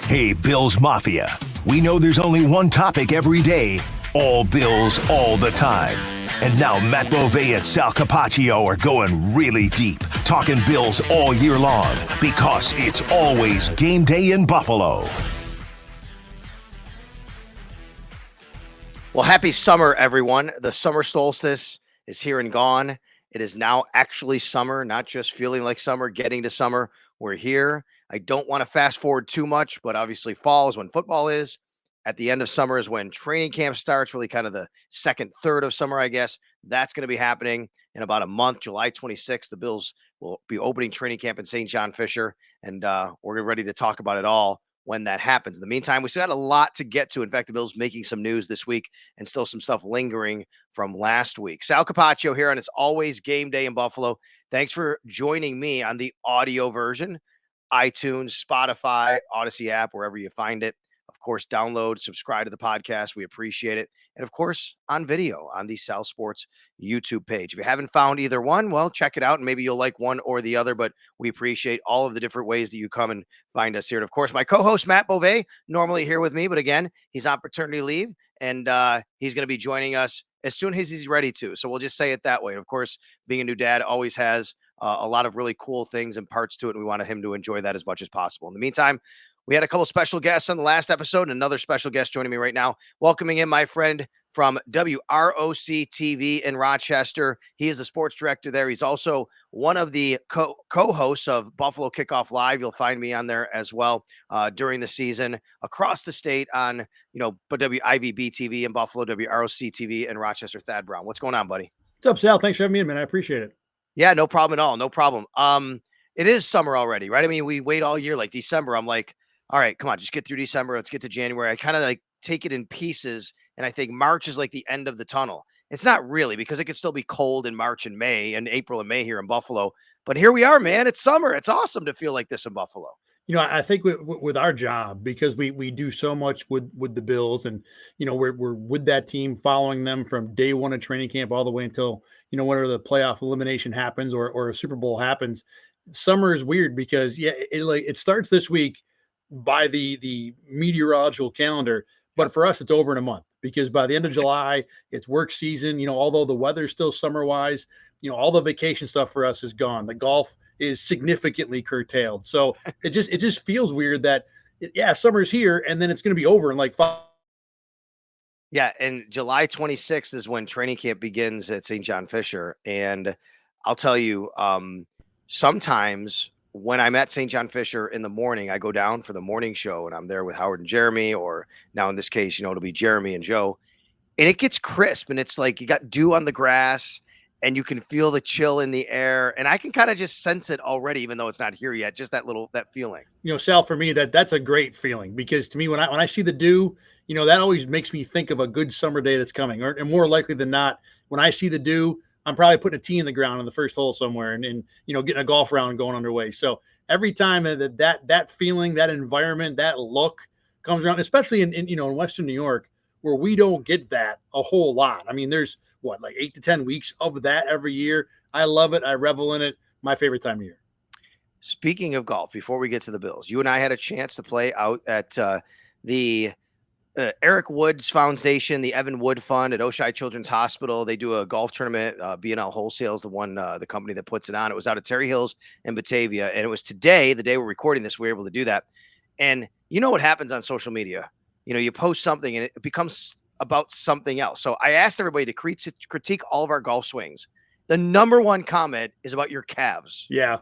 Hey, Bills Mafia. We know there's only one topic every day. All Bills, all the time. And now Matt Bovee and Sal Capaccio are going really deep, talking Bills all year long, because it's always game day in Buffalo. Well, happy summer, everyone. The summer solstice is here and gone. It is now actually summer, not just feeling like summer, getting to summer. We're here. I don't want to fast forward too much, but obviously fall is when football is. At the end of summer is when training camp starts, really kind of the second third of summer, I guess. That's going to be happening in about a month, July 26th. The Bills will be opening training camp in St. John Fisher, and we're ready to talk about it all when that happens. In the meantime, we still got a lot to get to. In fact, the Bills making some news this week and still some stuff lingering from last week. Sal Capaccio here on It's Always Game Day in Buffalo. Thanks for joining me on the audio version, iTunes, Spotify, Odyssey app, wherever you find it. Of course, download, subscribe to the podcast. We appreciate it. And of course, on video on the Sal Sports YouTube page. If you haven't found either one, well, check it out and maybe you'll like one or the other, but we appreciate all of the different ways that you come and find us here. And of course, my co-host, Matt Bovee, normally here with me, but again, he's on paternity leave and he's going to be joining us as soon as he's ready to. So we'll just say it that way. And of course, being a new dad always has a lot of really cool things and parts to it. And we want him to enjoy that as much as possible. In the meantime, we had a couple special guests on the last episode and another special guest joining me right now. Welcoming in my friend from WROC-TV in Rochester. He is the sports director there. He's also one of the co-hosts of Buffalo Kickoff Live. You'll find me on there as well during the season across the state on, WIVB TV in Buffalo, WROC-TV in Rochester. Thad Brown. What's going on, buddy? What's up, Sal? Thanks for having me in, man. I appreciate it. Yeah, no problem at all. No problem. It is summer already, right? I mean, we wait all year, like December. I'm like, all right, come on, just get through December. Let's get to January. I kind of like take it in pieces. And I think March is like the end of the tunnel. It's not really, because it could still be cold in March and May and April and May here in Buffalo. But here we are, man. It's summer. It's awesome to feel like this in Buffalo. I think with our job, because we do so much with the Bills, and we're with that team, following them from day one of training camp all the way until whenever the playoff elimination happens or a Super Bowl happens. Summer is weird because it starts this week by the meteorological calendar, but for us it's over in a month, because by the end of July it's work season. Although the weather's still summer wise, all the vacation stuff for us is gone. The golf is significantly curtailed, so it just feels weird that summer's here and then it's going to be over in like 5. Yeah, and July 26th is when training camp begins at St. John Fisher, and I'll tell you, sometimes when I'm at St. John Fisher in the morning, I go down for the morning show and I'm there with Howard and Jeremy, or now in this case, it'll be Jeremy and Joe, and it gets crisp and it's like you got dew on the grass and you can feel the chill in the air. And I can kind of just sense it already, even though it's not here yet, just that feeling. Sal, for me, that's a great feeling, because to me, when I see the dew, that always makes me think of a good summer day that's coming, and more likely than not, when I see the dew, I'm probably putting a tee in the ground in the first hole somewhere and getting a golf round going underway. So every time that feeling, that environment, that look comes around, especially in Western New York, where we don't get that a whole lot. I mean, there's like 8 to 10 weeks of that every year. I love it. I revel in it. My favorite time of year. Speaking of golf, before we get to the Bills, you and I had a chance to play out at the Eric Woods Foundation, the Evan Wood Fund at Oshai Children's Hospital. They do a golf tournament. B&L Wholesale is the company that puts it on. It was out at Terry Hills in Batavia, and it was today, the day we're recording this, we were able to do that. And what happens on social media? You post something and it becomes about something else. So I asked everybody to critique all of our golf swings. The number one comment is about your calves. Yeah.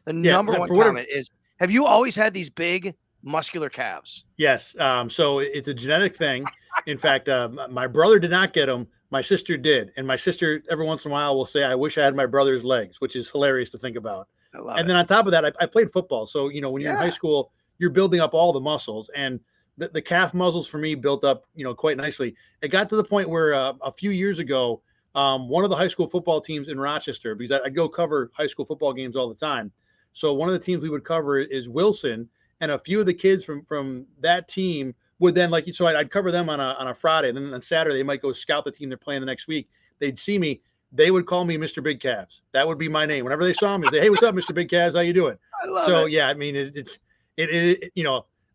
The number one comment is, have you always had these big muscular calves? Yes. So it's a genetic thing. In fact, my brother did not get them. My sister did. And my sister every once in a while will say, I wish I had my brother's legs, which is hilarious to think about. Then on top of that, I played football. So, when you're in high school, you're building up all the muscles, and the calf muscles for me built up, quite nicely. It got to the point where a few years ago, one of the high school football teams in Rochester, because I go cover high school football games all the time. So one of the teams we would cover is Wilson, and a few of the kids from that team would then so I'd cover them on a Friday, and then on Saturday they might go scout the team they're playing the next week. They'd see me. They would call me Mr. Big Calves. That would be my name. Whenever they saw me, they say, hey, what's up, Mr. Big Calves? How you doing? I love it. Yeah, I mean, it's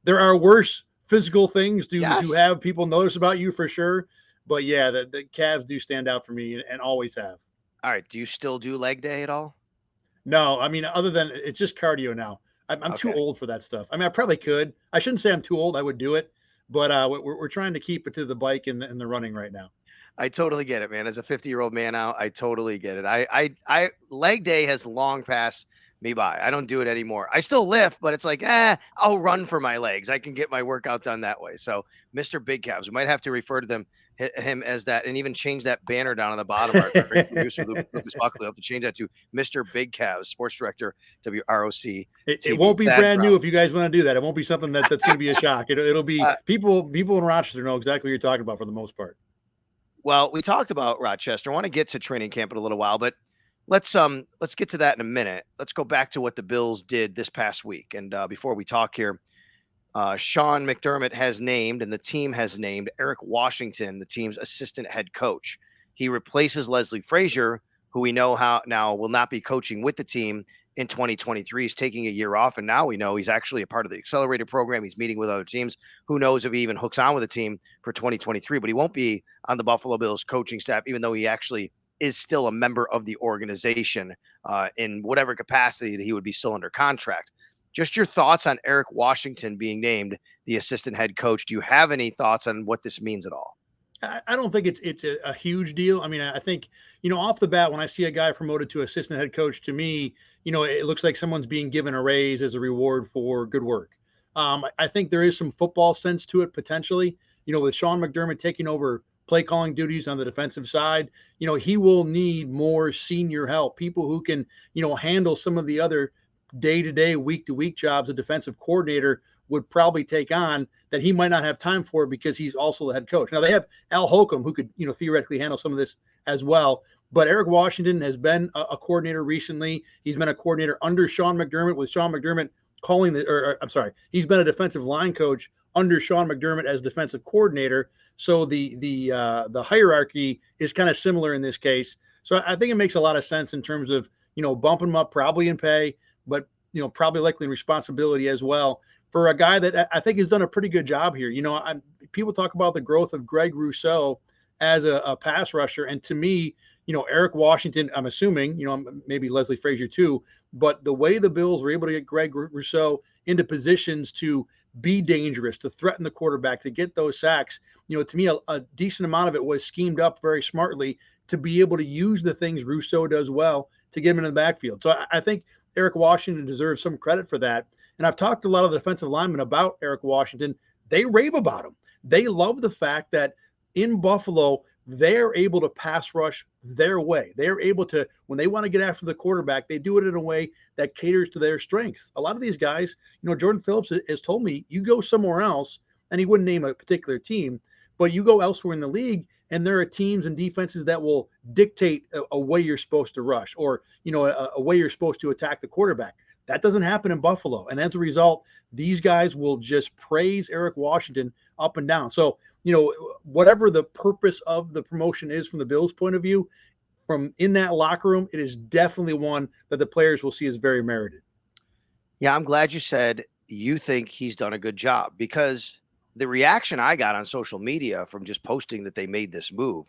there are worse physical things to Yes. have people notice about you for sure. But yeah, the calves do stand out for me and always have. All right. Do you still do leg day at all? No, I mean, other than it's just cardio now. I'm too Okay. old for that stuff. I mean, I probably could. I shouldn't say I'm too old. I would do it, but we're trying to keep it to the bike and the running right now. I totally get it, man. As a 50-year-old man now, I totally get it. Leg day has long passed me by. I don't do it anymore. I still lift, but it's like, I'll run for my legs. I can get my workout done that way. So, Mr. Big Calves, we might have to refer to him as that, and even change that banner down on the bottom. Our great producer Lucas Buckley will have to change that to Mr. Big Calves, sports director, WROC. It won't be brand new if you guys want to do that. It won't be something that's going to be a shock. It'll be people in Rochester know exactly what you're talking about for the most part. Well, we talked about Rochester. I want to get to training camp in a little while, but let's get to that in a minute. Let's go back to what the Bills did this past week. And before we talk here, Sean McDermott has named, and the team has named, Eric Washington the team's assistant head coach. He replaces Leslie Frazier, who we know how now will not be coaching with the team in 2023. He's taking a year off, and now we know he's actually a part of the accelerator program. He's meeting with other teams. Who knows if he even hooks on with the team for 2023, but he won't be on the Buffalo Bills coaching staff, even though he actually is still a member of the organization in whatever capacity that he would be still under contract. Just your thoughts on Eric Washington being named the assistant head coach. Do you have any thoughts on what this means at all? I don't think it's a huge deal. I mean, I think, off the bat, when I see a guy promoted to assistant head coach, to me, it looks like someone's being given a raise as a reward for good work. I think there is some football sense to it potentially, with Sean McDermott taking over play calling duties on the defensive side. He will need more senior help, people who can, handle some of the other day-to-day, week-to-week jobs a defensive coordinator would probably take on that he might not have time for because he's also the head coach. Now they have Al Holcomb who could, theoretically handle some of this as well. But Eric Washington has been a coordinator recently. He's been a coordinator under Sean McDermott, with Sean McDermott calling he's been a defensive line coach under Sean McDermott as defensive coordinator. So the hierarchy is kind of similar in this case. So I think it makes a lot of sense in terms of, bumping him up probably in pay, but, probably likely in responsibility as well, for a guy that I think has done a pretty good job here. People talk about the growth of Greg Rousseau as a pass rusher. And to me, Eric Washington, I'm assuming, maybe Leslie Frazier too, but the way the Bills were able to get Greg Rousseau into positions to be dangerous, to threaten the quarterback, to get those sacks, to me, a decent amount of it was schemed up very smartly to be able to use the things Rousseau does well to get him in the backfield. So I think Eric Washington deserves some credit for that. And I've talked to a lot of the defensive linemen about Eric Washington. They rave about him. They love the fact that in Buffalo, they're able to pass rush their way. They're able to, when they want to get after the quarterback, they do it in a way that caters to their strengths. A lot of these guys, Jordan Phillips has told me, you go somewhere else, and he wouldn't name a particular team, but you go elsewhere in the league, and there are teams and defenses that will dictate a way you're supposed to rush, or, a way you're supposed to attack the quarterback. That doesn't happen in Buffalo. And as a result, these guys will just praise Eric Washington up and down. So, whatever the purpose of the promotion is from the Bills' point of view, from in that locker room, it is definitely one that the players will see as very merited. Yeah, I'm glad you said you think he's done a good job, because the reaction I got on social media from just posting that they made this move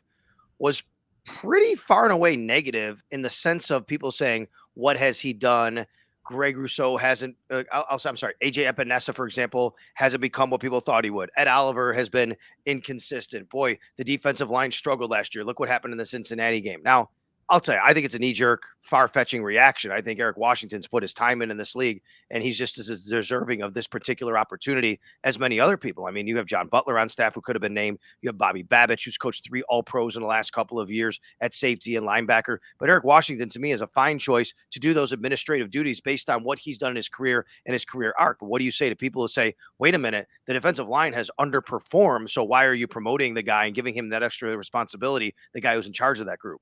was pretty far and away negative, in the sense of people saying, what has he done? Greg Rousseau hasn't, I'm sorry, AJ Epinesa, for example, hasn't become what people thought he would. Ed Oliver has been inconsistent. Boy, the defensive line struggled last year. Look what happened in the Cincinnati game. Now, I'll tell you, I think it's a knee-jerk, far-fetching reaction. I think Eric Washington's put his time in this league, and he's just as deserving of this particular opportunity as many other people. I mean, you have John Butler on staff, who could have been named. You have Bobby Babich, who's coached 3 All-Pros in the last couple of years at safety and linebacker. But Eric Washington, to me, is a fine choice to do those administrative duties based on what he's done in his career and his career arc. But what do you say to people who say, wait a minute, the defensive line has underperformed, so why are you promoting the guy and giving him that extra responsibility, the guy who's in charge of that group?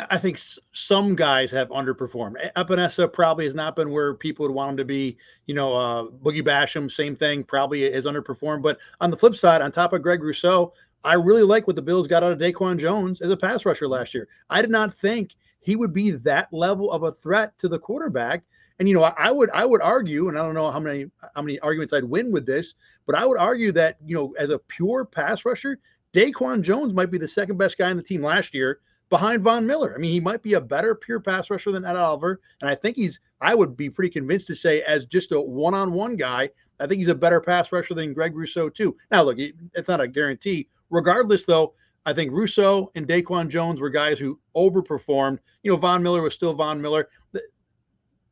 I think some guys have underperformed. Epinesa probably has not been where people would want him to be. Boogie Basham, same thing, probably has underperformed. But on the flip side, on top of Greg Rousseau, I really like what the Bills got out of Daquan Jones as a pass rusher last year. I did not think he would be that level of a threat to the quarterback. And, you know, I would argue, and I don't know how many arguments I'd win with this, but I would argue that, you know, as a pure pass rusher, Daquan Jones might be the second best guy on the team last year behind Von Miller. I mean, he might be a better pure pass rusher than Ed Oliver. And I think I would be pretty convinced to say, as just a one-on-one guy, I think he's a better pass rusher than Greg Rousseau too. Now, look, it's not a guarantee. Regardless, though, I think Rousseau and Daquan Jones were guys who overperformed. You know, Von Miller was still Von Miller.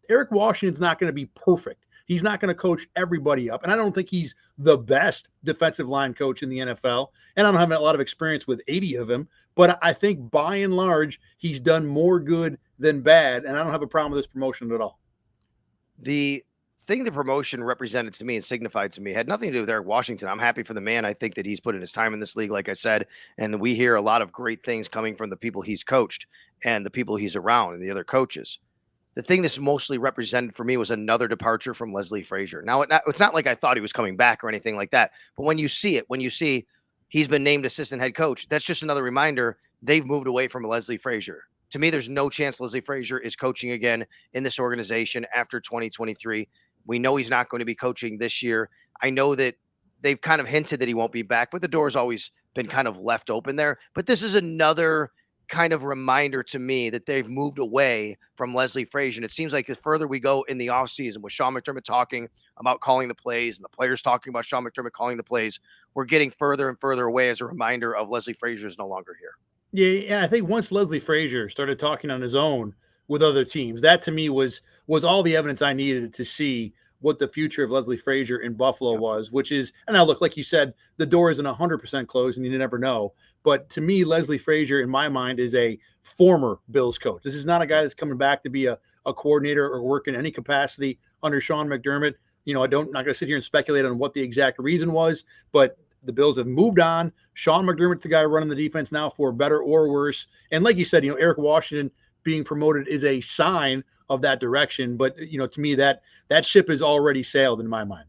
Eric Washington's not going to be perfect. He's not going to coach everybody up. And I don't think he's the best defensive line coach in the NFL. And I don't have a lot of experience with 80 of them. But I think by and large, he's done more good than bad. And I don't have a problem with this promotion at all. The thing the promotion represented to me and signified to me had nothing to do with Eric Washington. I'm happy for the man. I think that he's put in his time in this league, like I said. And we hear a lot of great things coming from the people he's coached and the people he's around and the other coaches. The thing this mostly represented for me was another departure from Leslie Frazier. Now, it's not like I thought he was coming back or anything like that. But when you see he's been named assistant head coach, that's just another reminder they've moved away from Leslie Frazier. To me, there's no chance Leslie Frazier is coaching again in this organization after 2023. We know he's not going to be coaching this year. I know that they've kind of hinted that he won't be back, but the door's always been kind of left open there. But this is another kind of reminder to me that they've moved away from Leslie Frazier. And it seems like the further we go in the offseason with Sean McDermott talking about calling the plays and the players talking about Sean McDermott calling the plays, we're getting further and further away as a reminder of Leslie Frazier is no longer here. Yeah, I think once Leslie Frazier started talking on his own with other teams, that to me was all the evidence I needed to see what the future of Leslie Frazier in Buffalo was, which is, and now look, like you said, the door isn't 100% closed and you never know. But to me, Leslie Frazier, in my mind, is a former Bills coach. This is not a guy that's coming back to be a coordinator or work in any capacity under Sean McDermott. You know, I'm not going to sit here and speculate on what the exact reason was, but the Bills have moved on. Sean McDermott's the guy running the defense now, for better or worse. And like you said, you know, Eric Washington being promoted is a sign of that direction. But, you know, to me, that ship has already sailed in my mind.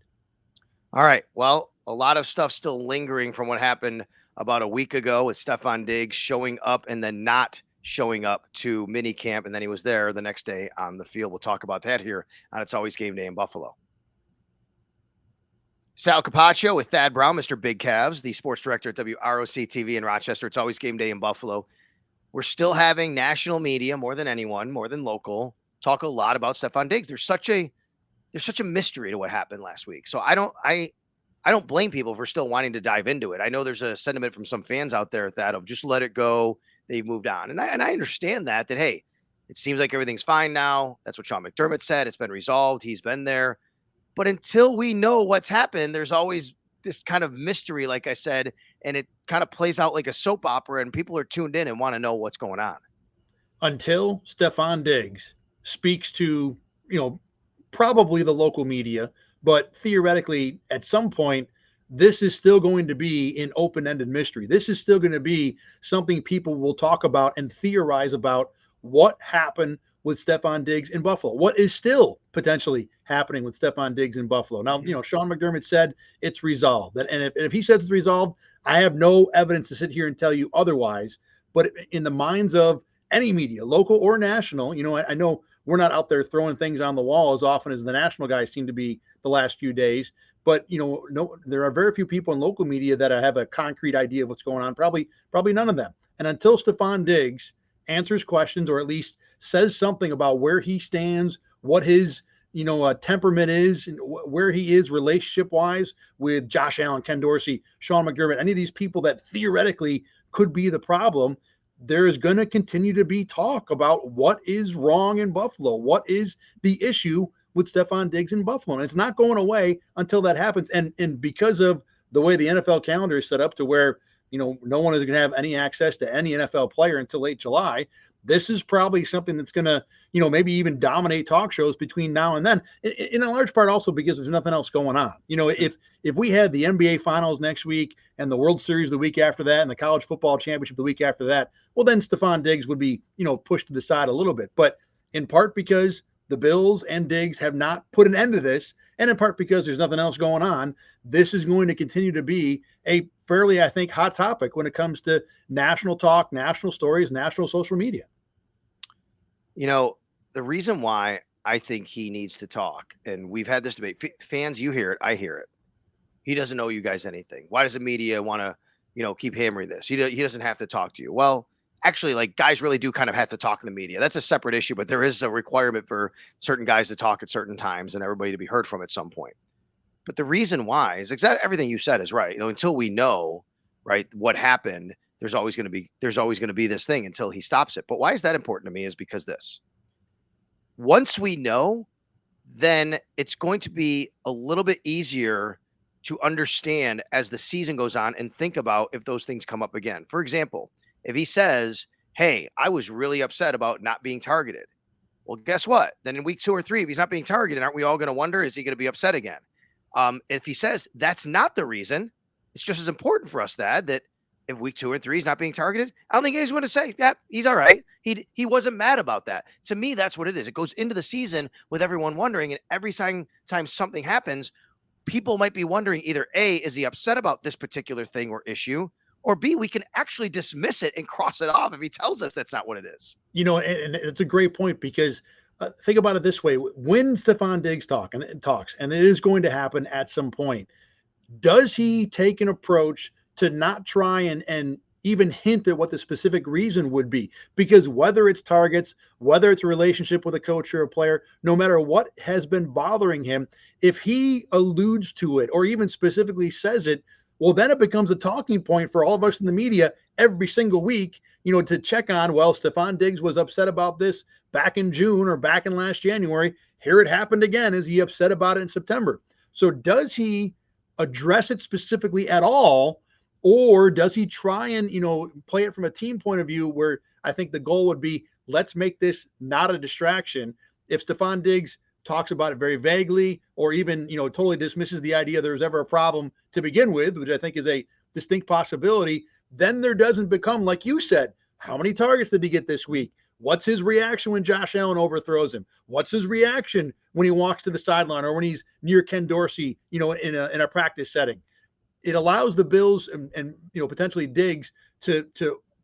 All right. Well, a lot of stuff still lingering from what happened about a week ago with Stefan Diggs showing up and then not showing up to mini camp. And then he was there the next day on the field. We'll talk about that here on It's Always Game Day in Buffalo. Sal Capaccio with Thad Brown, Mr. Big Cavs, the sports director at WROC-TV in Rochester. It's Always Game Day in Buffalo. We're still having national media more than anyone, more than local, talk a lot about Stefan Diggs. There's such a mystery to what happened last week. So I don't blame people for still wanting to dive into it. I know there's a sentiment from some fans out there that of just let it go. They've moved on. And I understand that, hey, it seems like everything's fine now. That's what Sean McDermott said. It's been resolved. He's been there. But until we know what's happened, there's always this kind of mystery, like I said, and it kind of plays out like a soap opera and people are tuned in and want to know what's going on. Until Stefan Diggs speaks to, you know, probably the local media, but theoretically at some point, this is still going to be an open-ended mystery. This is still going to be something people will talk about and theorize about what happened with Stefan Diggs in Buffalo. What is still potentially happening with Stefan Diggs in Buffalo? Now, you know, Sean McDermott said it's resolved. And if he says it's resolved, I have no evidence to sit here and tell you otherwise. But in the minds of any media, local or national, you know, I know we're not out there throwing things on the wall as often as the national guys seem to be the last few days. But, you know, no, there are very few people in local media that have a concrete idea of what's going on. Probably none of them. And until Stefan Diggs answers questions, or at least says something about where he stands, what his, you know, temperament is, and where he is relationship-wise with Josh Allen, Ken Dorsey, Sean McDermott, any of these people that theoretically could be the problem, there is going to continue to be talk about what is wrong in Buffalo. What is the issue with Stefan Diggs in Buffalo? And it's not going away until that happens. And because of the way the NFL calendar is set up to where, you know, no one is going to have any access to any NFL player until late July, this is probably something that's going to, you know, maybe even dominate talk shows between now and then, in a large part also because there's nothing else going on. You know, if we had the NBA Finals next week and the World Series the week after that and the College Football Championship the week after that, well, then Stefan Diggs would be, you know, pushed to the side a little bit. But in part because the Bills and Diggs have not put an end to this, and in part because there's nothing else going on, this is going to continue to be a fairly, I think, hot topic when it comes to national talk, national stories, national social media. You know, the reason why I think he needs to talk. And we've had this debate. Fans, you hear it. I hear it. He doesn't know you guys anything. Why does the media want to, keep hammering this? He doesn't have to talk to you. Well, actually, like, guys really do kind of have to talk in the media. That's a separate issue, but there is a requirement for certain guys to talk at certain times and everybody to be heard from at some point. But the reason why is exactly everything you said is right. Until we know, right, what happened, there's always going to be this thing until he stops it. But why is that important to me is because once we know, then it's going to be a little bit easier to understand as the season goes on and think about if those things come up again. For example, if he says, hey, I was really upset about not being targeted. Well, guess what? Then in week 2 or 3, if he's not being targeted, aren't we all going to wonder, is he going to be upset again? If he says that's not the reason, it's just as important for us that if week 2 or 3 he's not being targeted, I don't think he's going to say, yeah, he's all right. He wasn't mad about that. To me, that's what it is. It goes into the season with everyone wondering, and every time something happens, people might be wondering either A, is he upset about this particular thing or issue, or B, we can actually dismiss it and cross it off if he tells us that's not what it is. And it's a great point because think about it this way. When Stefan Diggs talks, and it is going to happen at some point, does he take an approach to not try and even hint at what the specific reason would be? Because whether it's targets, whether it's a relationship with a coach or a player, no matter what has been bothering him, if he alludes to it or even specifically says it, well, then it becomes a talking point for all of us in the media every single week, to check on, well, Stefan Diggs was upset about this back in June or back in last January. Here it happened again. Is he upset about it in September? So does he address it specifically at all? Or does he try and, play it from a team point of view where I think the goal would be, let's make this not a distraction. If Stefan Diggs talks about it very vaguely or even, totally dismisses the idea there was ever a problem to begin with, which I think is a distinct possibility, then there doesn't become, like you said, how many targets did he get this week? What's his reaction when Josh Allen overthrows him? What's his reaction when he walks to the sideline or when he's near Ken Dorsey, in a practice setting? It allows the Bills and potentially Diggs to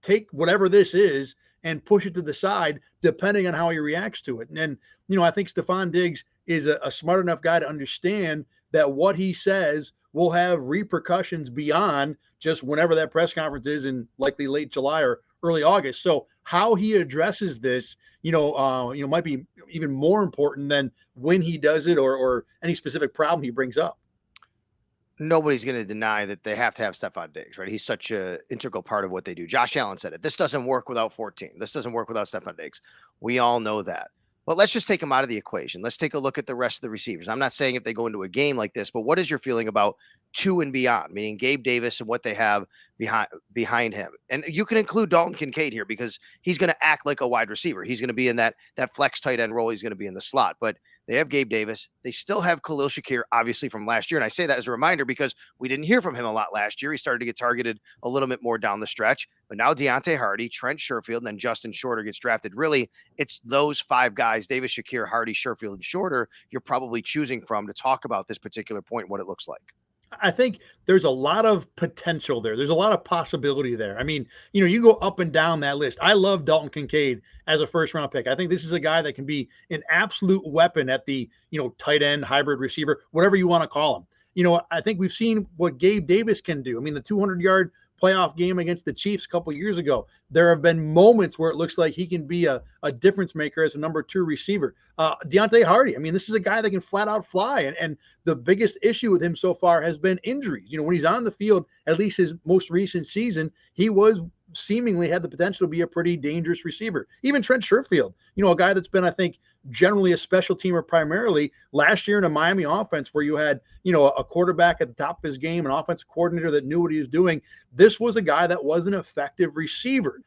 take whatever this is and push it to the side, depending on how he reacts to it. And I think Stefan Diggs is a smart enough guy to understand that what he says will have repercussions beyond just whenever that press conference is in likely late July or early August. So how he addresses this, might be even more important than when he does it or any specific problem he brings up. Nobody's going to deny that they have to have Stefan Diggs, right? He's such an integral part of what they do. Josh Allen said it. This doesn't work without 14. This doesn't work without Stefan Diggs. We all know that. But let's just take him out of the equation. Let's take a look at the rest of the receivers. I'm not saying if they go into a game like this, but what is your feeling about 2 and beyond, meaning Gabe Davis and what they have behind him? And you can include Dalton Kincaid here because he's going to act like a wide receiver. He's going to be in that flex tight end role. He's going to be in the slot. But they have Gabe Davis. They still have Khalil Shakir, obviously, from last year. And I say that as a reminder because we didn't hear from him a lot last year. He started to get targeted a little bit more down the stretch. But now Deontay Hardy, Trent Sherfield, and then Justin Shorter gets drafted. Really, it's those 5 guys, Davis, Shakir, Hardy, Sherfield, and Shorter, you're probably choosing from to talk about this particular point, what it looks like. I think there's a lot of potential there. There's a lot of possibility there. I mean, you go up and down that list. I love Dalton Kincaid as a first-round pick. I think this is a guy that can be an absolute weapon at the, tight end, hybrid receiver, whatever you want to call him. I think we've seen what Gabe Davis can do. I mean, the 200-yard playoff game against the Chiefs a couple of years ago, there have been moments where it looks like he can be a difference maker as a number 2 receiver. Deontay Hardy, I mean, this is a guy that can flat out fly. And the biggest issue with him so far has been injuries. When he's on the field, at least his most recent season, he was seemingly had the potential to be a pretty dangerous receiver. Even Trent Sherfield, a guy that's been, I think, generally a special teamer primarily. Last year in a Miami offense where you had, a quarterback at the top of his game, an offensive coordinator that knew what he was doing. This was a guy that was an effective receiver.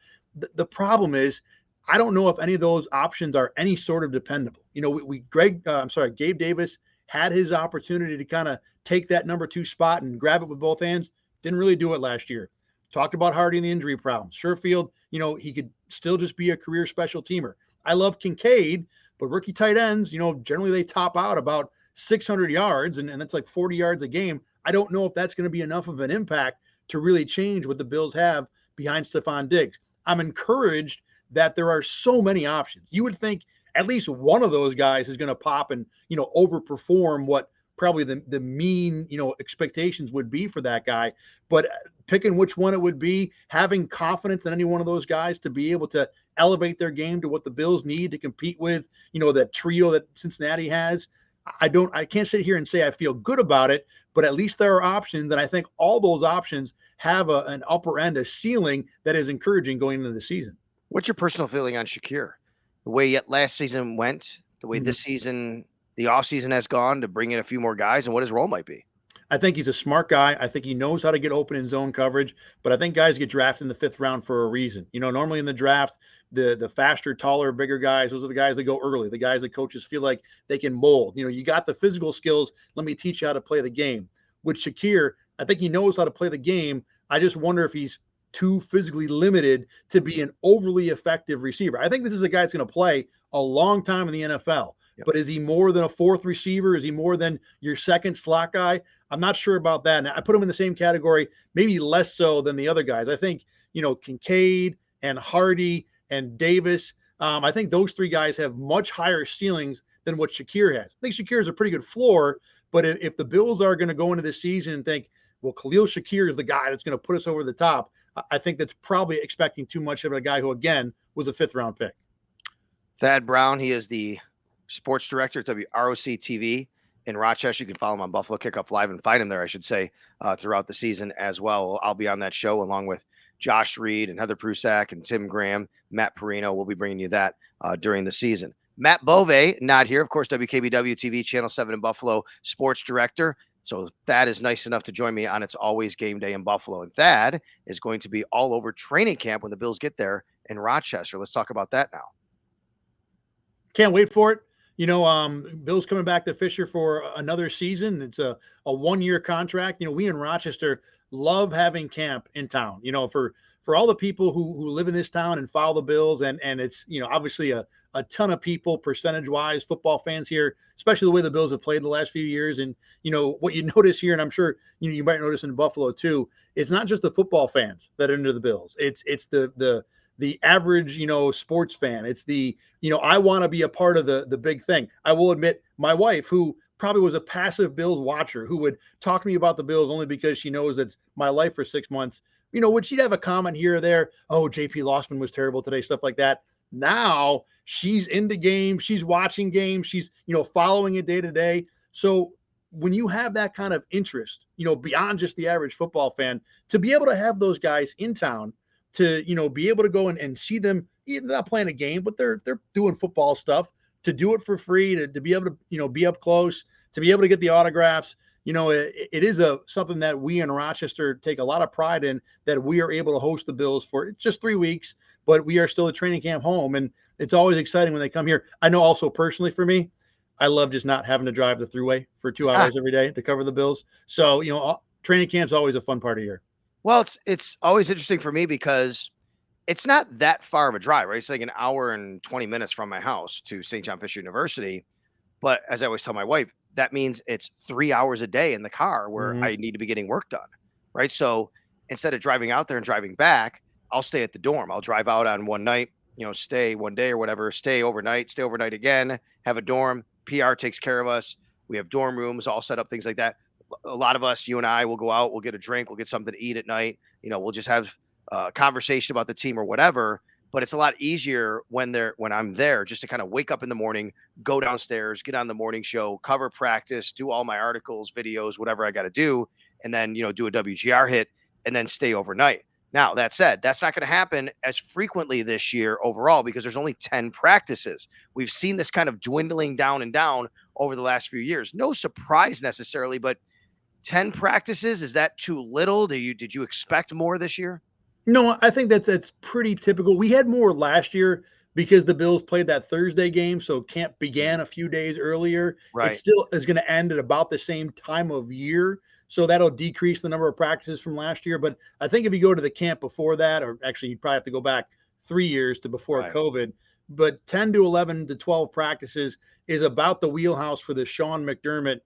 The problem is, I don't know if any of those options are any sort of dependable. Gabe Davis had his opportunity to kind of take that number 2 spot and grab it with both hands. Didn't really do it last year. Talked about Hardy and the injury problems. Sherfield, he could still just be a career special teamer. I love Kincaid, but rookie tight ends, generally they top out about 600 yards, and that's like 40 yards a game. I don't know if that's going to be enough of an impact to really change what the Bills have behind Stefan Diggs. I'm encouraged that there are so many options. You would think at least one of those guys is going to pop and, overperform what probably the mean, expectations would be for that guy. But picking which one it would be, having confidence in any one of those guys to be able to elevate their game to what the Bills need to compete with, that trio that Cincinnati has. I can't sit here and say I feel good about it, but at least there are options. And I think all those options have an upper end, a ceiling that is encouraging going into the season. What's your personal feeling on Shakir? The way last season went, the way this season, the offseason has gone to bring in a few more guys, and what his role might be? I think he's a smart guy. I think he knows how to get open in zone coverage, but I think guys get drafted in the 5th round for a reason. Normally in the draft, the faster, taller, bigger guys, those are the guys that go early, the guys that coaches feel like they can mold. You got the physical skills. Let me teach you how to play the game. With Shakir, I think he knows how to play the game. I just wonder if he's too physically limited to be an overly effective receiver. I think this is a guy that's going to play a long time in the NFL. Yep. But is he more than a 4th receiver? Is he more than your 2nd slot guy? I'm not sure about that. And I put him in the same category, maybe less so than the other guys. I think, Kincaid and Hardy and Davis, I think those 3 guys have much higher ceilings than what Shakir has. I think Shakir is a pretty good floor, but if the Bills are going to go into this season and think, well, Khalil Shakir is the guy that's going to put us over the top, I think that's probably expecting too much of a guy who, again, was a 5th round pick. Thad Brown, he is the sports director at WROC-TV in Rochester. You can follow him on Buffalo Kickoff Live and find him there, I should say, throughout the season as well. I'll be on that show along with Josh Reed and Heather Prusak and Tim Graham, Matt Perino. We'll be bringing you that during the season. Matt Bove, not here, of course, WKBW TV, Channel 7 in Buffalo, sports director. So Thad is nice enough to join me on It's Always Game Day in Buffalo. And Thad is going to be all over training camp when the Bills get there in Rochester. Let's talk about that now. Can't wait for it. Bill's coming back to Fisher for another season. It's a 1-year contract. We in Rochester love having camp in town, for all the people who live in this town and follow the Bills. And it's, obviously a ton of people percentage wise, football fans here, especially the way the Bills have played the last few years. And, what you notice here, and I'm sure, you might notice in Buffalo too, it's not just the football fans that are into the Bills. It's the average, sports fan. It's the, I want to be a part of the big thing. I will admit, my wife, who probably was a passive Bills watcher, who would talk to me about the Bills only because she knows it's my life for 6 months, would she'd have a comment here or there? Oh, JP Lossman was terrible today, stuff like that. Now she's into games, she's watching games, she's, following it day to day. So when you have that kind of interest, beyond just the average football fan, to be able to have those guys in town, to, be able to go and see them, they're not playing a game, but they're doing football stuff, to do it for free, to be able to, be up close, to be able to get the autographs. It is something that we in Rochester take a lot of pride in, that we are able to host the Bills for just 3 weeks, but we are still a training camp home. And it's always exciting when they come here. I know also personally for me, I love just not having to drive the thruway for 2 hours every day to cover the Bills. So, training camp's always a fun part of the year. Well, it's always interesting for me because it's not that far of a drive, right? It's like an hour and 20 minutes from my house to St. John Fisher University. But as I always tell my wife, that means it's 3 hours a day in the car where I need to be getting work done, right? So instead of driving out there and driving back, I'll stay at the dorm. I'll drive out on one night, stay one day or whatever, stay overnight again, have a dorm. PR takes care of us. We have dorm rooms all set up, things like that. A lot of us, you and I, will go out, we'll get a drink, we'll get something to eat at night. We'll just have a conversation about the team or whatever. But it's a lot easier when I'm there, just to kind of wake up in the morning, go downstairs, get on the morning show, cover practice, do all my articles, videos, whatever I got to do, and then, do a WGR hit and then stay overnight. Now, that said, that's not going to happen as frequently this year overall because there's only 10 practices. We've seen this kind of dwindling down and down over the last few years. No surprise necessarily, but 10 practices, is that too little? Did you expect more this year? No, I think that's pretty typical. We had more last year because the Bills played that Thursday game, so camp began a few days earlier. Right. It still is going to end at about the same time of year, so that'll decrease the number of practices from last year. But I think if you go to the camp before that, or actually you'd probably have to go back 3 years to before COVID, but 10 to 11 to 12 practices is about the wheelhouse for the Sean McDermott,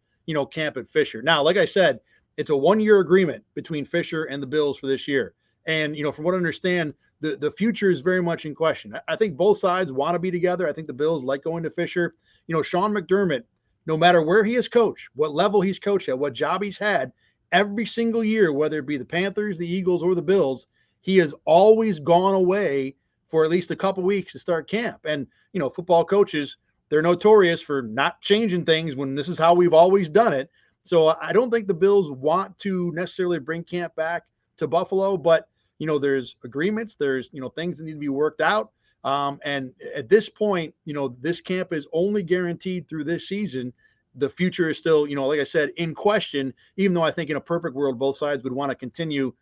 camp at Fisher. Now, like I said, it's a 1-year agreement between Fisher and the Bills for this year. And, from what I understand, the future is very much in question. I think both sides want to be together. I think the Bills like going to Fisher. Sean McDermott, no matter where he has coached, what level he's coached at, what job he's had, every single year, whether it be the Panthers, the Eagles, or the Bills, he has always gone away for at least a couple weeks to start camp. And, football coaches, they're notorious for not changing things when this is how we've always done it. So I don't think the Bills want to necessarily bring camp back to Buffalo, but, there's agreements, there's, things that need to be worked out. And at this point, this camp is only guaranteed through this season. The future is still, like I said, in question, even though I think in a perfect world, both sides would want to continue,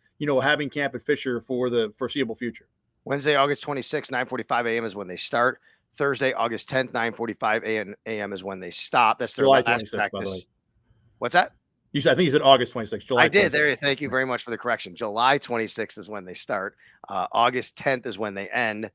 having camp at Fisher for the foreseeable future. Wednesday, August 26th, 9:45 a.m. is when they start. Thursday, August 10th, 9:45 a.m. is when they stop. That's their July last 26th, by the way. practice. What's that? I think you said August 26th. July I did. 26th. There. Thank you very much for the correction. July 26th is when they start. August 10th is when they end.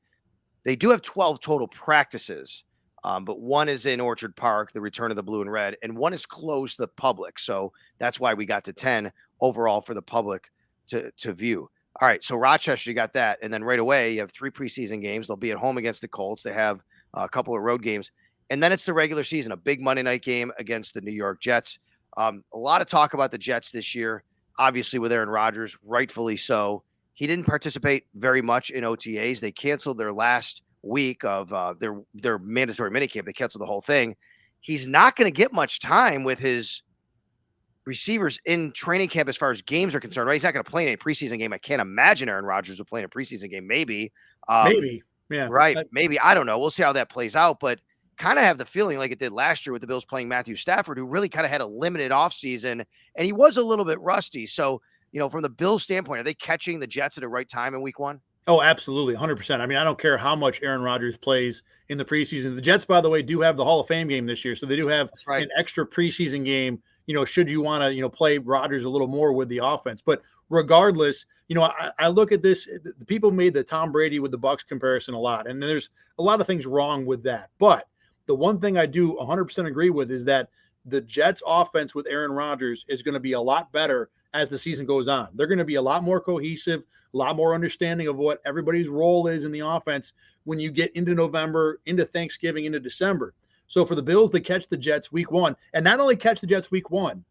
They do have 12 total practices, but one is in Orchard Park, the return of the blue and red, and one is closed to the public. So that's why we got to 10 overall for the public to view. All right, so Rochester, you got that. And then right away, you have 3 preseason games. They'll be at home against the Colts. They have a couple of road games. And then it's the regular season, a big Monday night game against the New York Jets. A lot of talk about the Jets this year, obviously with Aaron Rodgers, rightfully so. He didn't participate very much in OTAs. They canceled their last week of their mandatory minicamp. They canceled the whole thing. He's not going to get much time with his receivers in training camp as far as games are concerned, right? He's not going to play in a preseason game. I can't imagine Aaron Rodgers would play in a preseason game. Maybe. Maybe. Yeah. Right. Maybe. I don't know. We'll see how that plays out. But kind of have the feeling like it did last year with the Bills playing Matthew Stafford, who really kind of had a limited offseason, and he was a little bit rusty. So, from the Bills standpoint, are they catching the Jets at the right time in week 1? Oh, absolutely. 100%. I mean, I don't care how much Aaron Rodgers plays in the preseason. The Jets, by the way, do have the Hall of Fame game this year. So they do have an extra preseason game, should you want to, play Rodgers a little more with the offense. But regardless, I look at this, the people made the Tom Brady with the Bucs comparison a lot. And there's a lot of things wrong with that. But the one thing I do 100% agree with is that the Jets offense with Aaron Rodgers is going to be a lot better as the season goes on. They're going to be a lot more cohesive, a lot more understanding of what everybody's role is in the offense when you get into November, into Thanksgiving, into December. So for the Bills to catch the Jets week 1, and not only catch the Jets week 1,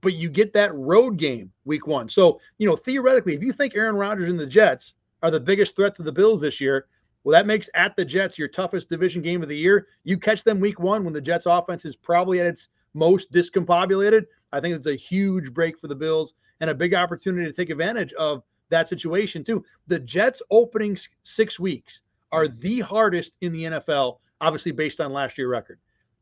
but you get that road game week 1. So, theoretically, if you think Aaron Rodgers and the Jets are the biggest threat to the Bills this year, well, that makes at the Jets your toughest division game of the year. You catch them week 1 when the Jets offense is probably at its most discombobulated. I think it's a huge break for the Bills and a big opportunity to take advantage of that situation too. The Jets opening 6 weeks are the hardest in the NFL, obviously based on last year's record.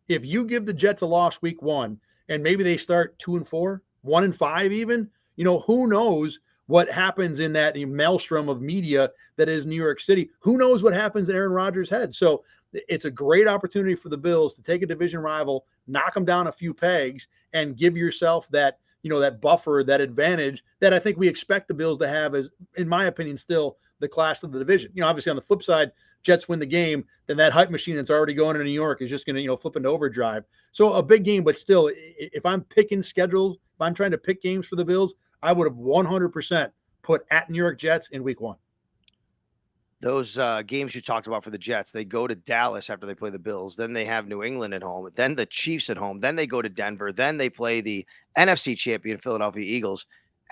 If you give the Jets a loss week 1 and maybe they start 2-4, 1-5 even, who knows what happens in that maelstrom of media that is New York City. Who knows what happens in Aaron Rodgers' head? So it's a great opportunity for the Bills to take a division rival, knock them down a few pegs, and give yourself that, that buffer, that advantage that I think we expect the Bills to have as, in my opinion, still the class of the division. Obviously on the flip side, Jets win the game, then that hype machine that's already going to New York is just going to, flip into overdrive. So a big game, but still, if I'm picking schedules, if I'm trying to pick games for the Bills, I would have 100% put at New York Jets in week 1. Those games you talked about for the Jets, they go to Dallas after they play the Bills. Then they have New England at home. Then the Chiefs at home. Then they go to Denver. Then they play the NFC champion Philadelphia Eagles.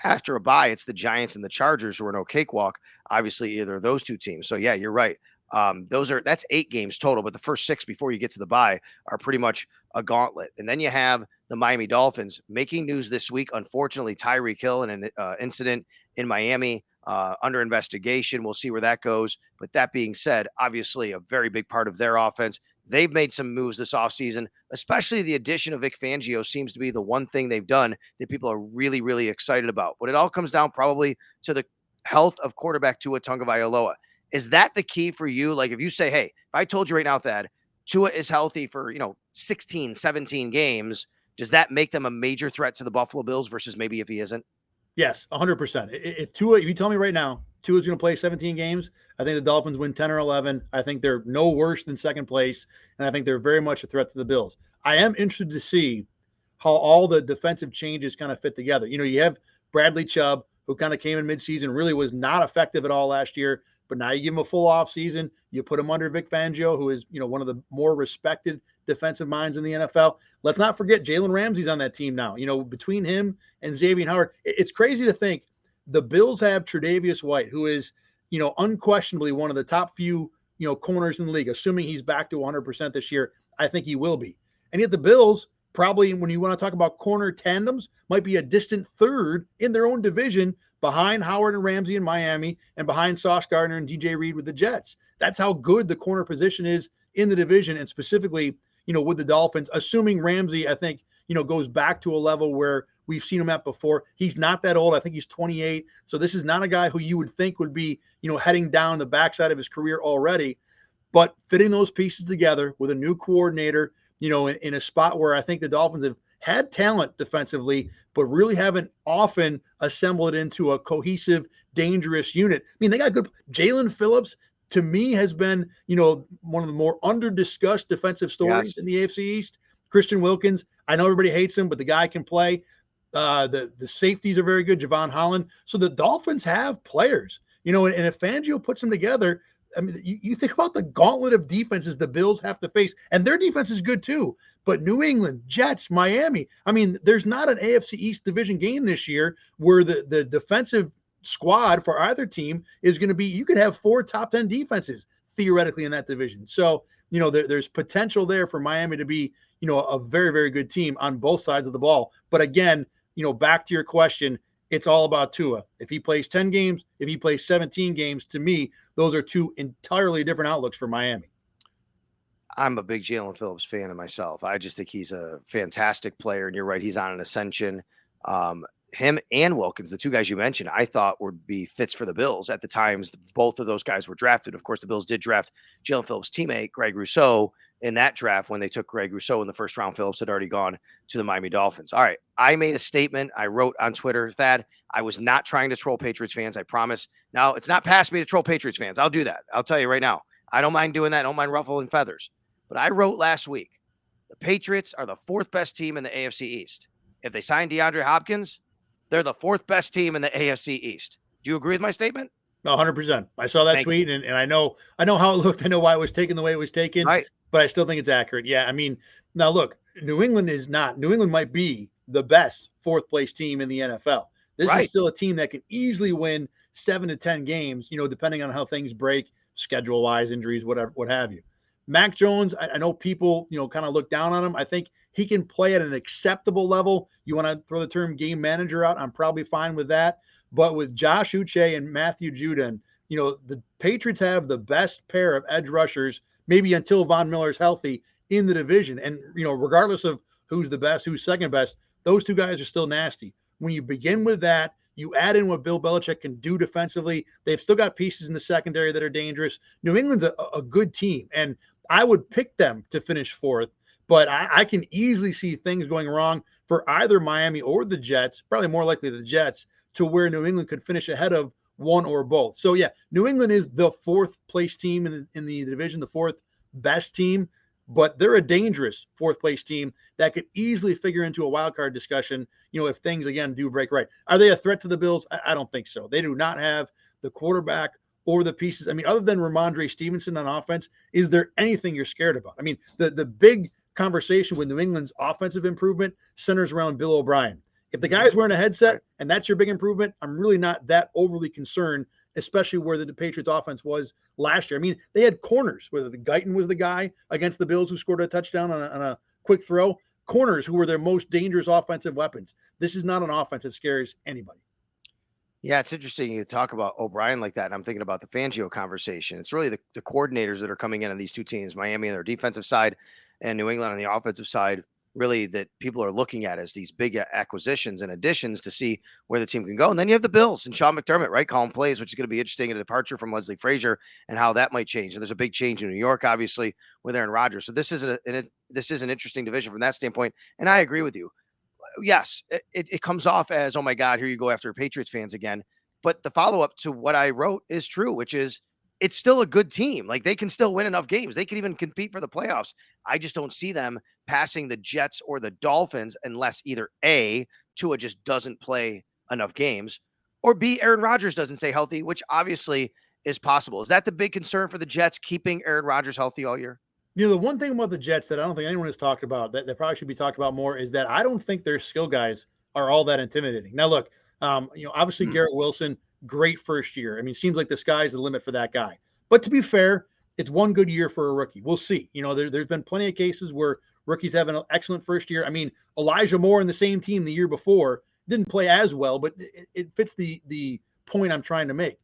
After a bye, it's the Giants and the Chargers who are no cakewalk. Obviously, either of those two teams. So, yeah, you're right. That's 8 games total, but the first 6 before you get to the bye are pretty much a gauntlet. And then you have the Miami Dolphins making news this week. Unfortunately, Tyreek Hill in an incident in Miami under investigation. We'll see where that goes. But that being said, obviously a very big part of their offense. They've made some moves this offseason, especially the addition of Vic Fangio seems to be the one thing they've done that people are really, really excited about. But it all comes down probably to the health of quarterback Tua Tagovailoa. Is that the key for you? Like if you say, hey, if I told you right now, Thad, Tua is healthy for, 16, 17 games, does that make them a major threat to the Buffalo Bills versus maybe if he isn't? Yes, 100%. If you tell me right now, Tua's going to play 17 games, I think the Dolphins win 10 or 11. I think they're no worse than second place, and I think they're very much a threat to the Bills. I am interested to see how all the defensive changes kind of fit together. You have Bradley Chubb, who kind of came in midseason, really was not effective at all last year. but now you give him a full off season. You put him under Vic Fangio, who is, one of the more respected defensive minds in the NFL. Let's not forget Jalen Ramsey's on that team now. Between him and Xavier Howard, it's crazy to think the Bills have Tre'Davious White, who is, unquestionably one of the top few, corners in the league, assuming he's back to 100% this year. I think he will be. And yet the Bills, probably when you want to talk about corner tandems, might be a distant third in their own division behind Howard and Ramsey in Miami and behind Sauce Gardner and DJ Reed with the Jets. That's how good the corner position is in the division, and specifically, with the Dolphins, assuming Ramsey, I think, goes back to a level where we've seen him at before. He's not that old. I think he's 28. So this is not a guy who you would think would be, heading down the backside of his career already. But fitting those pieces together with a new coordinator, in a spot where I think the Dolphins have had talent defensively, but really haven't often assembled it into a cohesive, dangerous unit. I mean, they got good. Jalen Phillips, to me, has been, one of the more under-discussed defensive stories in the AFC East. Christian Wilkins, I know everybody hates him, but the guy can play. The safeties are very good, Javon Holland. So the Dolphins have players, and if Fangio puts them together, I mean, you think about the gauntlet of defenses the Bills have to face, and their defense is good too. But New England, Jets, Miami, I mean, there's not an AFC East division game this year where the defensive squad for either team is going to be, you could have 4 top 10 defenses theoretically in that division. So, there's potential there for Miami to be, a very, very good team on both sides of the ball. But again, back to your question, it's all about Tua. If he plays 10 games, if he plays 17 games, to me, those are 2 entirely different outlooks for Miami. I'm a big Jalen Phillips fan of myself. I just think he's a fantastic player, and you're right, he's on an ascension. Him and Wilkins, the 2 guys you mentioned, I thought would be fits for the Bills at the times both of those guys were drafted. Of course, the Bills did draft Jalen Phillips' teammate, Greg Rousseau, in that draft. When they took Greg Rousseau in the first round, Phillips had already gone to the Miami Dolphins. All right, I made a statement. I wrote on Twitter, Thad, I was not trying to troll Patriots fans, I promise. Now, it's not past me to troll Patriots fans. I'll do that. I'll tell you right now. I don't mind doing that. I don't mind ruffling feathers. But I wrote last week, the Patriots are the 4th best team in the AFC East. If they sign DeAndre Hopkins, they're the 4th best team in the AFC East. Do you agree with my statement? 100%. I saw that tweet, and I know how it looked. I know why it was taken the way it was taken. Right. But I still think it's accurate. Yeah, I mean, now look, New England might be the best 4th place team in the NFL. This is still a team that can easily win 7 to 10 games, depending on how things break, schedule-wise, injuries, whatever, what have you. Mac Jones, I know people, kind of look down on him. I think he can play at an acceptable level. You want to throw the term game manager out, I'm probably fine with that. But with Josh Uche and Matthew Judon, the Patriots have the best pair of edge rushers, maybe until Von Miller's healthy, in the division. And, regardless of who's the best, who's second best, those 2 guys are still nasty. When you begin with that, you add in what Bill Belichick can do defensively. They've still got pieces in the secondary that are dangerous. New England's a good team, and I would pick them to finish 4th, but I can easily see things going wrong for either Miami or the Jets, probably more likely the Jets, to where New England could finish ahead of one or both. So, yeah, New England is the 4th place team in the division, the 4th best team, but they're a dangerous 4th place team that could easily figure into a wild card discussion, if things, again, do break right. Are they a threat to the Bills? I don't think so. They do not have the quarterback or the pieces. I mean, other than Ramondre Stevenson on offense, is there anything you're scared about? I mean, the big conversation with New England's offensive improvement centers around Bill O'Brien. If the guy's wearing a headset and that's your big improvement, I'm really not that overly concerned, especially where the Patriots offense was last year. I mean, they had corners, whether the Guyton was the guy against the Bills who scored a touchdown on a quick throw, corners who were their most dangerous offensive weapons. This is not an offense that scares anybody. Yeah, it's interesting you talk about O'Brien like that, and I'm thinking about the Fangio conversation. It's really the coordinators that are coming in on these 2 teams, Miami on their defensive side and New England on the offensive side, really that people are looking at as these big acquisitions and additions to see where the team can go. And then you have the Bills and Sean McDermott, right, calling plays, which is going to be interesting, a departure from Leslie Frazier and how that might change. And there's a big change in New York, obviously, with Aaron Rodgers. So this is an interesting division from that standpoint. And I agree with you. Yes, it comes off as, oh my God, here you go after Patriots fans again. But the follow-up to what I wrote is true, which is it's still a good team. Like, they can still win enough games. They can even compete for the playoffs. I just don't see them passing the Jets or the Dolphins unless either A, Tua just doesn't play enough games, or B, Aaron Rodgers doesn't stay healthy, which obviously is possible. Is that the big concern for the Jets, keeping Aaron Rodgers healthy all year? The one thing about the Jets that I don't think anyone has talked about that probably should be talked about more is that I don't think their skill guys are all that intimidating. Now, look, obviously Garrett Wilson, great first year. I mean, seems like the sky's the limit for that guy. But to be fair, it's one good year for a rookie. We'll see. There's been plenty of cases where rookies have an excellent first year. I mean, Elijah Moore in the same team the year before didn't play as well, but it fits the point I'm trying to make.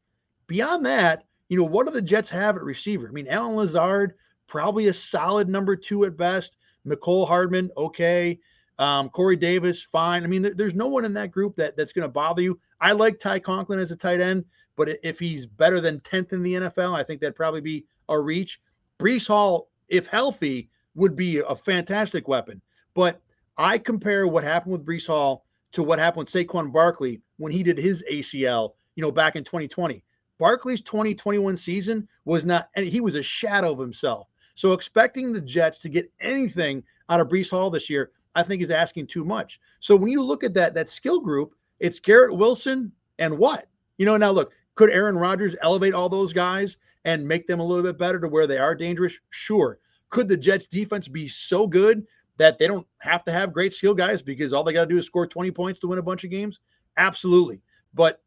Beyond that, what do the Jets have at receiver? I mean, Alan Lazard, probably a solid number 2 at best. Mecole Hardman, okay. Corey Davis, fine. I mean, there's no one in that group that's going to bother you. I like Ty Conklin as a tight end, but if he's better than 10th in the NFL, I think that'd probably be a reach. Breece Hall, if healthy, would be a fantastic weapon. But I compare what happened with Breece Hall to what happened with Saquon Barkley when he did his ACL, back in 2020. Barkley's 2021 season was not, and he was a shadow of himself. So expecting the Jets to get anything out of Breece Hall this year, I think is asking too much. So when you look at that skill group, it's Garrett Wilson and what? Now look, could Aaron Rodgers elevate all those guys and make them a little bit better to where they are dangerous? Sure. Could the Jets defense be so good that they don't have to have great skill guys because all they got to do is score 20 points to win a bunch of games? Absolutely. But,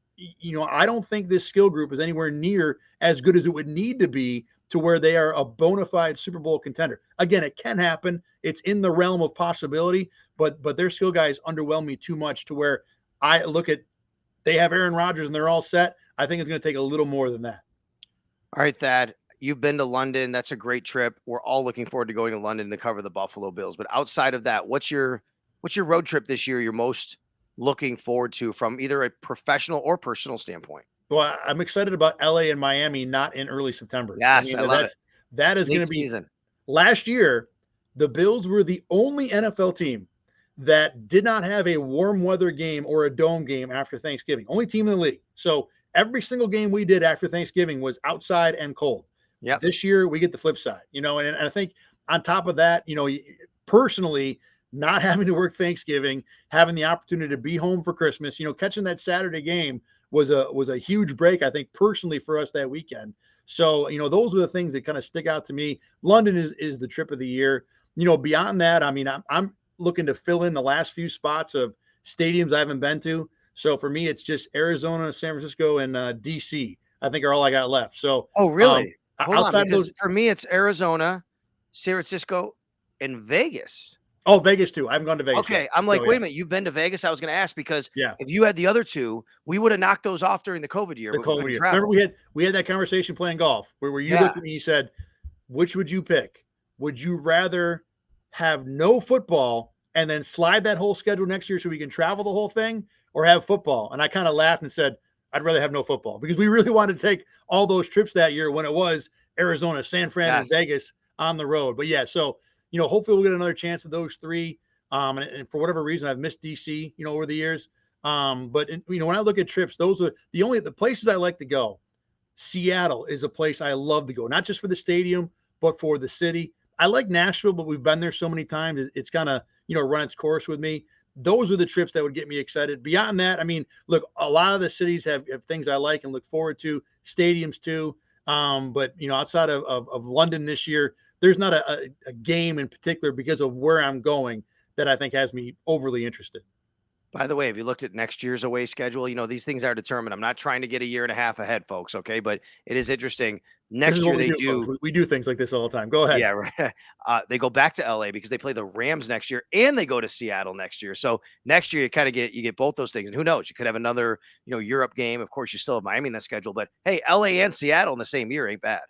I don't think this skill group is anywhere near as good as it would need to be to where they are a bona fide Super Bowl contender. Again, it can happen. It's in the realm of possibility, but their skill guys underwhelm me too much to where I look at, they have Aaron Rodgers and they're all set. I think it's going to take a little more than that. All right, Thad, you've been to London. That's a great trip. We're all looking forward to going to London to cover the Buffalo Bills. But outside of that, what's your road trip this year you're most looking forward to from either a professional or personal standpoint? Well, I'm excited about LA and Miami, not in early September. Yes, I love it. That is going to be season. Last year, the Bills were the only NFL team that did not have a warm weather game or a dome game after Thanksgiving. Only team in the league. So every single game we did after Thanksgiving was outside and cold. Yeah. This year we get the flip side, and I think on top of that, personally, not having to work Thanksgiving, having the opportunity to be home for Christmas, catching that Saturday game was a huge break, I think, personally for us that weekend. So, those are the things that kind of stick out to me. London is the trip of the year. Beyond that, I mean, I'm looking to fill in the last few spots of stadiums I haven't been to. So for me, it's just Arizona, San Francisco, and DC, I think, are all I got left. So, oh, really? Hold on, because for me, it's Arizona, San Francisco, and Vegas. Oh, Vegas too. I haven't gone to Vegas. Okay. Yet. I'm like, wait a minute. You've been to Vegas? I was going to ask because if you had the other two, we would have knocked those off during the COVID year. Remember we had that conversation playing golf where you looked at me and you said, which would you pick? Would you rather have no football and then slide that whole schedule next year so we can travel the whole thing, or have football? And I kind of laughed and said, I'd rather have no football, because we really wanted to take all those trips that year when it was Arizona, San Fran, and Vegas on the road. But yeah, so hopefully we'll get another chance at those three. And for whatever reason, I've missed DC, over the years. But when I look at trips, those are the places I like to go. Seattle is a place I love to go, not just for the stadium, but for the city. I like Nashville, but we've been there so many times. It's kind of, run its course with me. Those are the trips that would get me excited. Beyond that, I mean, look, a lot of the cities have things I like and look forward to, stadiums too. But, outside of London this year, there's not a game in particular because of where I'm going that I think has me overly interested. By the way, have you looked at next year's away schedule? These things are determined. I'm not trying to get a year and a half ahead, folks. Okay. But it is interesting. Next year they do. We do things like this all the time. Go ahead. Yeah. Right. They go back to LA because they play the Rams next year, and they go to Seattle next year. So next year you get both those things. And who knows? You could have another, Europe game. Of course, you still have Miami in that schedule, but hey, LA and Seattle in the same year ain't bad.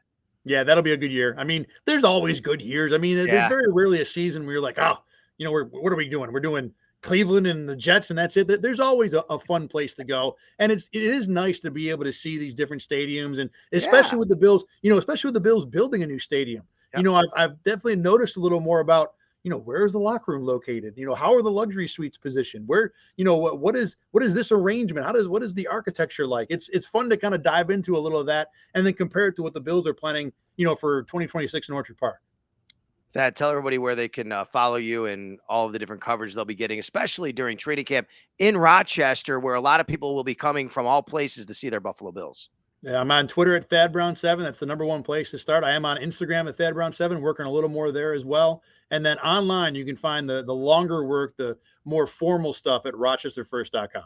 Yeah, that'll be a good year. I mean, there's always good years. I mean, there's very rarely a season where you're like, oh, what are we doing? We're doing Cleveland and the Jets, and that's it. There's always a fun place to go, and it is nice to be able to see these different stadiums, and especially with the Bills, especially with the Bills building a new stadium. Yep. I've definitely noticed a little more about where's the locker room located? How are the luxury suites positioned? Where what is this arrangement? What is the architecture like? It's fun to kind of dive into a little of that and then compare it to what the Bills are planning for 2026 in Orchard Park. That tell everybody where they can follow you and all of the different coverage they'll be getting, especially during training camp in Rochester, where a lot of people will be coming from all places to see their Buffalo Bills. Yeah, I'm on Twitter at ThadBrown7. That's the #1 place to start. I am on Instagram at ThadBrown7, working a little more there as well. And then online, you can find the longer work, the more formal stuff at RochesterFirst.com.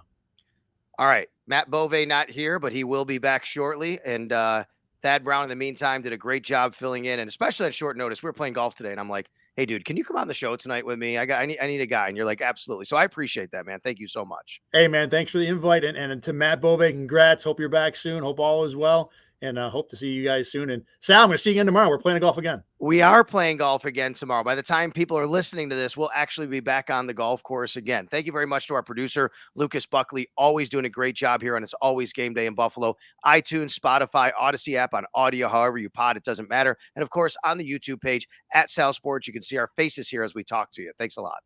All right. Matt Bove not here, but he will be back shortly. And Thad Brown, in the meantime, did a great job filling in, and especially at short notice. We were playing golf today, and I'm like, hey, dude, can you come on the show tonight with me? I need a guy. And you're like, absolutely. So I appreciate that, man. Thank you so much. Hey, man, thanks for the invite. And to Matt Bove, congrats. Hope you're back soon. Hope all is well. And hope to see you guys soon. And Sal, I'm going to see you again tomorrow. We're playing golf again. We are playing golf again tomorrow. By the time people are listening to this, we'll actually be back on the golf course again. Thank you very much to our producer, Lucas Buckley, always doing a great job here on It's Always Game Day in Buffalo. iTunes, Spotify, Odyssey app on audio, however you pod, it doesn't matter. And of course, on the YouTube page at Sal Sports, you can see our faces here as we talk to you. Thanks a lot.